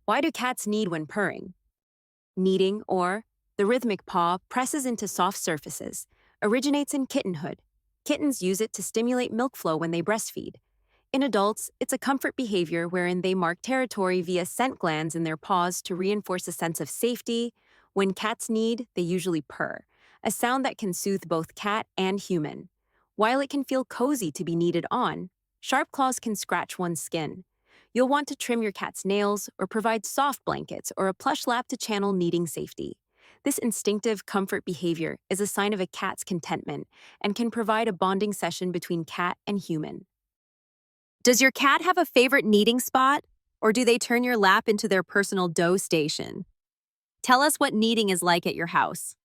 Why do cats knead when purring? Kneading, or the rhythmic paw, presses into soft surfaces, originates in kittenhood. Kittens use it to stimulate milk flow when they breastfeed. In adults, it's a comfort behavior wherein they mark territory via scent glands in their paws to reinforce a sense of safety. When cats knead, they usually purr, a sound that can soothe both cat and human. While it can feel cozy to be kneaded on, sharp claws can scratch one's skin. You'll want to trim your cat's nails or provide soft blankets or a plush lap to channel kneading safety. This instinctive comfort behavior is a sign of a cat's contentment and can provide a bonding session between cat and human. Does your cat have a favorite kneading spot, or do they turn your lap into their personal dough station? Tell us what kneading is like at your house.